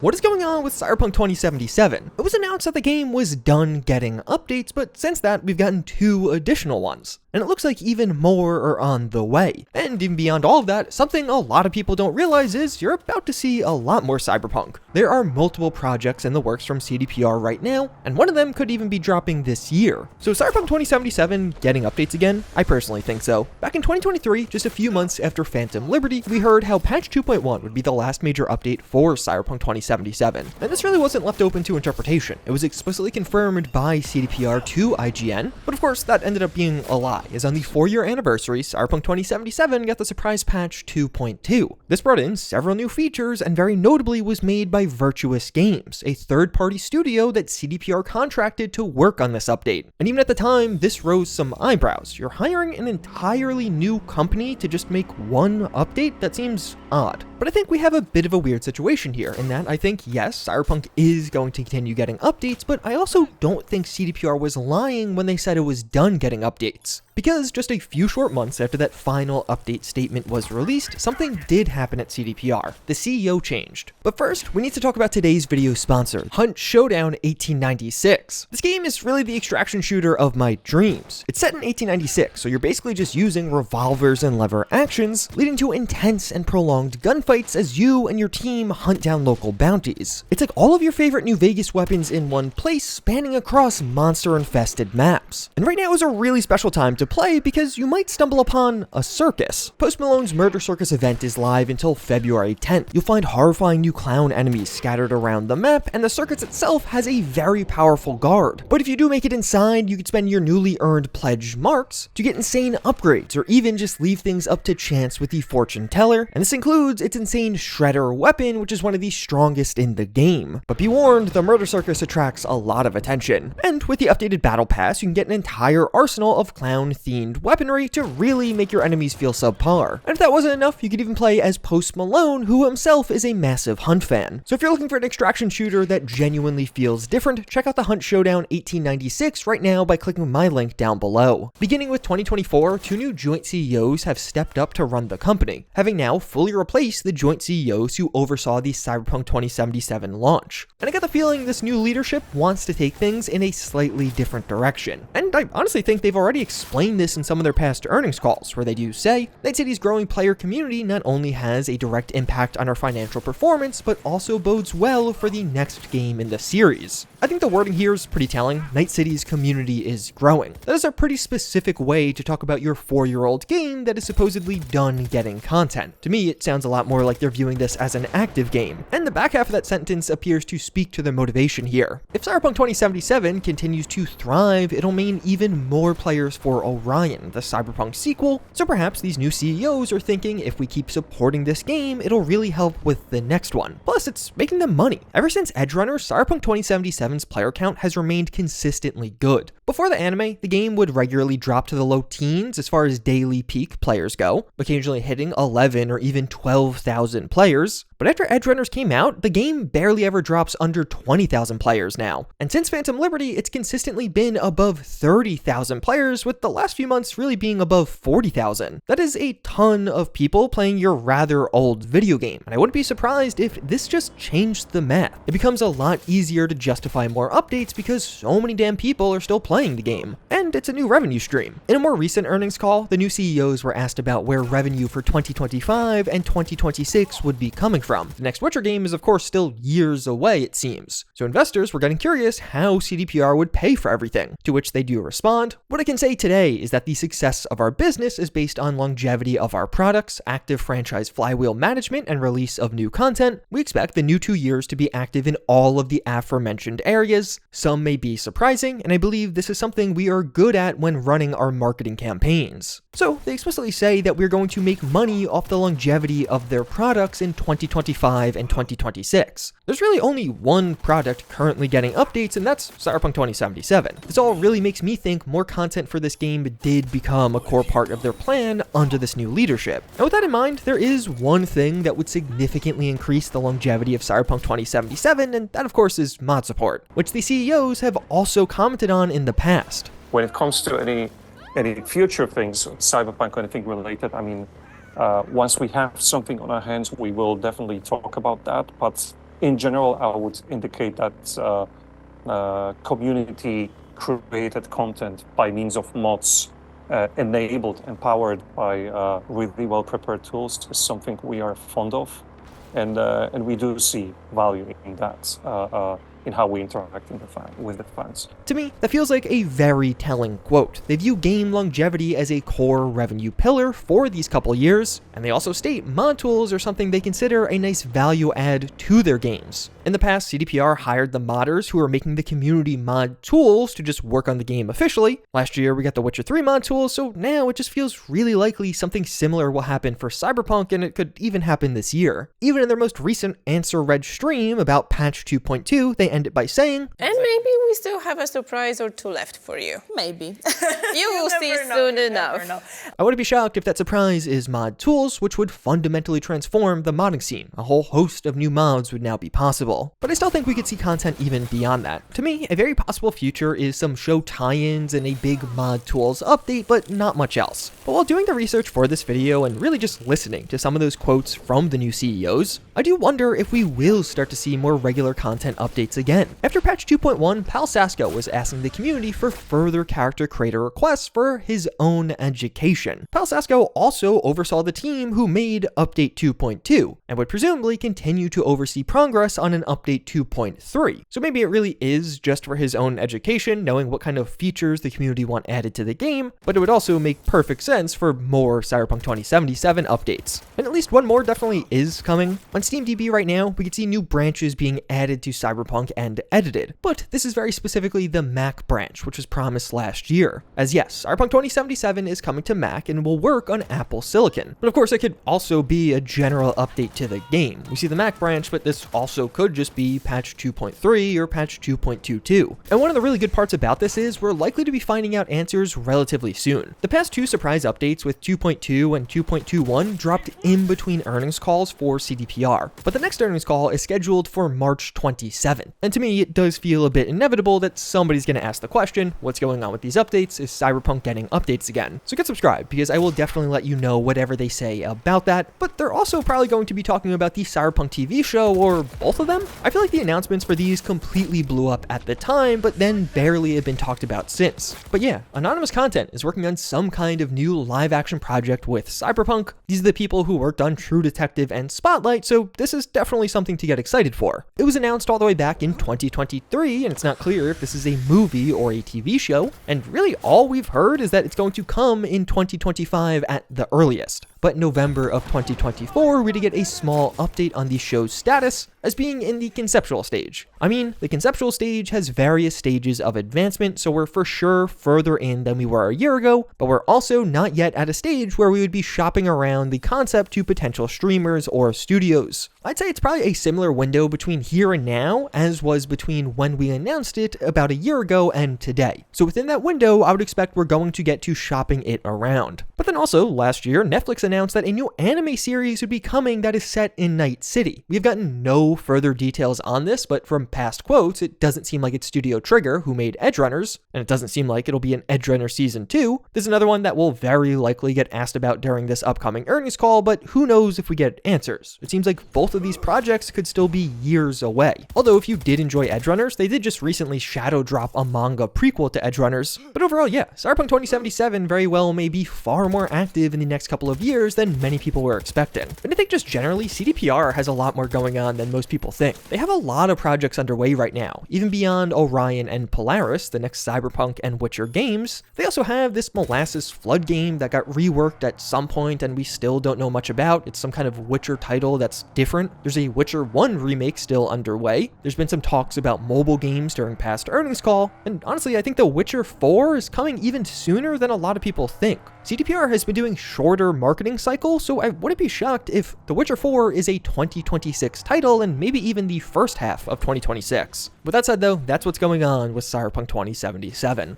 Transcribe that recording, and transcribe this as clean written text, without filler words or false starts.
What is going on with Cyberpunk 2077? It was announced that the game was done getting updates, but since that, we've gotten 2 additional ones. And it looks like even more are on the way. And even beyond all of that, something a lot of people don't realize is you're about to see a lot more Cyberpunk. There are multiple projects in the works from CDPR right now, and one of them could even be dropping this year. So Cyberpunk 2077 getting updates again? I personally think so. Back in 2023, just a few months after Phantom Liberty, we heard how patch 2.1 would be the last major update for Cyberpunk 2077. And this really wasn't left open to interpretation. It was explicitly confirmed by CDPR to IGN, but of course that ended up being a lie, as on the 4-year anniversary, Cyberpunk 2077 got the surprise patch 2.2. This brought in several new features and very notably was made by Virtuous Games, a third-party studio that CDPR contracted to work on this update. And even at the time, this rose some eyebrows. You're hiring an entirely new company to just make one update? That seems odd. But I think we have a bit of a weird situation here, in that I think, yes, Cyberpunk is going to continue getting updates, but I also don't think CDPR was lying when they said it was done getting updates. Because just a few short months after that final update statement was released, something did happen at CDPR. The CEO changed. But first, we need to talk about today's video sponsor, Hunt Showdown 1896. This game is really the extraction shooter of my dreams. It's set in 1896, so you're basically just using revolvers and lever actions, leading to intense and prolonged gunfights as you and your team hunt down local bounties. It's like all of your favorite New Vegas weapons in one place, spanning across monster-infested maps. And right now is a really special time to play because you might stumble upon a circus. Post Malone's Murder Circus event is live until February 10th. You'll find horrifying new clown enemies scattered around the map, and the circus itself has a very powerful guard. But if you do make it inside, you can spend your newly earned pledge marks to get insane upgrades, or even just leave things up to chance with the fortune teller, and this includes its insane shredder weapon, which is one of the strongest in the game. But be warned, the Murder Circus attracts a lot of attention. And with the updated battle pass, you can get an entire arsenal of clown-themed weaponry to really make your enemies feel subpar. And if that wasn't enough, you could even play as Post Malone, who himself is a massive Hunt fan. So if you're looking for an extraction shooter that genuinely feels different, check out the Hunt Showdown 1896 right now by clicking my link down below. Beginning with 2024, 2 new joint CEOs have stepped up to run the company, having now fully replaced the joint CEOs who oversaw the Cyberpunk 2077 launch. And I get the feeling this new leadership wants to take things in a slightly different direction. And I honestly think they've already explained this in some of their past earnings calls, where they do say, Night City's growing player community not only has a direct impact on our financial performance, but also bodes well for the next game in the series. I think the wording here is pretty telling. Night City's community is growing. That is a pretty specific way to talk about your 4-year-old game that is supposedly done getting content. To me, it sounds a lot more like they're viewing this as an active game, and the back half of that sentence appears to speak to their motivation here. If Cyberpunk 2077 continues to thrive, it'll mean even more players for Orion, the Cyberpunk sequel, so perhaps these new CEOs are thinking if we keep supporting this game, it'll really help with the next one. Plus, it's making them money. Ever since Edgerunner, Cyberpunk 2077's player count has remained consistently good. Before the anime, the game would regularly drop to the low teens as far as daily peak players go, occasionally hitting 11 or even 12,000 players. But after Edgerunners came out, the game barely ever drops under 20,000 players now. And since Phantom Liberty, it's consistently been above 30,000 players, with the last few months really being above 40,000. That is a ton of people playing your rather old video game, and I wouldn't be surprised if this just changed the math. It becomes a lot easier to justify more updates because so many damn people are still playing the game. And it's a new revenue stream. In a more recent earnings call, the new CEOs were asked about where revenue for 2025 and 2026 would be coming from. The next Witcher game is of course still years away, it seems. So investors were getting curious how CDPR would pay for everything, to which they do respond, "What I can say today is that the success of our business is based on longevity of our products, active franchise flywheel management, and release of new content. We expect the new 2 years to be active in all of the aforementioned areas. Some may be surprising, and I believe this is something we are good at when running our marketing campaigns." So they explicitly say that we're going to make money off the longevity of their products in 2025 and 2026. There's really only one product currently getting updates, and that's Cyberpunk 2077. This all really makes me think more content for this game did become a core part of their plan under this new leadership. And with that in mind, there is one thing that would significantly increase the longevity of Cyberpunk 2077, and that of course is mod support, which the CEOs have also commented on in the past. When it comes to any future things, Cyberpunk, anything related, I mean, once we have something on our hands, we will definitely talk about that. But in general, I would indicate that community created content by means of mods, enabled, empowered by really well prepared tools, is something we are fond of, and we do see value in that. In how we interact with the fans. To me, that feels like a very telling quote. They view game longevity as a core revenue pillar for these couple years, and they also state mod tools are something they consider a nice value add to their games. In the past, CDPR hired the modders who are making the community mod tools to just work on the game officially. Last year, we got the Witcher 3 mod tools, so now it just feels really likely something similar will happen for Cyberpunk, and it could even happen this year. Even in their most recent Answer Red stream about patch 2.2, they end it by saying, and maybe we still have a surprise or two left for you. Maybe. You will see soon enough. I wouldn't be shocked if that surprise is mod tools, which would fundamentally transform the modding scene. A whole host of new mods would now be possible. But I still think we could see content even beyond that. To me, a very possible future is some show tie-ins and a big mod tools update, but not much else. But while doing the research for this video and really just listening to some of those quotes from the new CEOs, I do wonder if we will start to see more regular content updates again. After patch 2.1, Pal Sasko was asking the community for further character creator requests for his own education. Pal Sasko also oversaw the team who made Update 2.2, and would presumably continue to oversee progress on an Update 2.3. So maybe it really is just for his own education, knowing what kind of features the community want added to the game, but it would also make perfect sense for more Cyberpunk 2077 updates. And at least one more definitely is coming. On SteamDB right now, we can see new branches being added to Cyberpunk and edited, but this is very specifically the Mac branch, which was promised last year. As yes, Cyberpunk 2077 is coming to Mac and will work on Apple Silicon. But of course, it could also be a general update to the game. We see the Mac branch, but this also could just be patch 2.3 or patch 2.22. And one of the really good parts about this is we're likely to be finding out answers relatively soon. The past two surprise updates with 2.2 and 2.21 dropped in between earnings calls for CDPR, but the next earnings call is scheduled for March 27th. And to me, it does feel a bit inevitable that somebody's going to ask the question, what's going on with these updates? Is Cyberpunk getting updates again? So get subscribed, because I will definitely let you know whatever they say about that, but they're also probably going to be talking about the Cyberpunk TV show, or both of them? I feel like the announcements for these completely blew up at the time, but then barely have been talked about since. But yeah, Anonymous Content is working on some kind of new live-action project with Cyberpunk. These are the people who worked on True Detective and Spotlight, so this is definitely something to get excited for. It was announced all the way back in 2023, and it's not clear if this is a movie or a TV show, and really all we've heard is that it's going to come in 2025 at the earliest. But in November of 2024, we're to get a small update on the show's status as being in the conceptual stage. I mean, the conceptual stage has various stages of advancement, so we're for sure further in than we were a year ago, but we're also not yet at a stage where we would be shopping around the concept to potential streamers or studios. I'd say it's probably a similar window between here and now as was between when we announced it about a year ago and today. So within that window, I would expect we're going to get to shopping it around. But then also, last year, Netflix announced that a new anime series would be coming that is set in Night City. We've gotten no further details on this, but from past quotes, it doesn't seem like it's Studio Trigger who made Edgerunners, and it doesn't seem like it'll be an Edgerunner Season 2. There's another one that will very likely get asked about during this upcoming earnings call, but who knows if we get answers. It seems like both of these projects could still be years away. Although if you did enjoy Edgerunners, they did just recently shadow drop a manga prequel to Edgerunners. But overall, yeah, Cyberpunk 2077 very well may be far more active in the next couple of years than many people were expecting. But I think just generally, CDPR has a lot more going on than most people think. They have a lot of projects underway right now, even beyond Orion and Polaris, the next Cyberpunk and Witcher games. They also have this Molasses Flood game that got reworked at some point and we still don't know much about. It's some kind of Witcher title that's different. There's a Witcher 1 remake still underway. There's been some talks about mobile games during past earnings call, and honestly, I think The Witcher 4 is coming even sooner than a lot of people think. CDPR has been doing shorter marketing cycles, so I wouldn't be shocked if The Witcher 4 is a 2026 title and maybe even the first half of 2026. With that said though, that's what's going on with Cyberpunk 2077.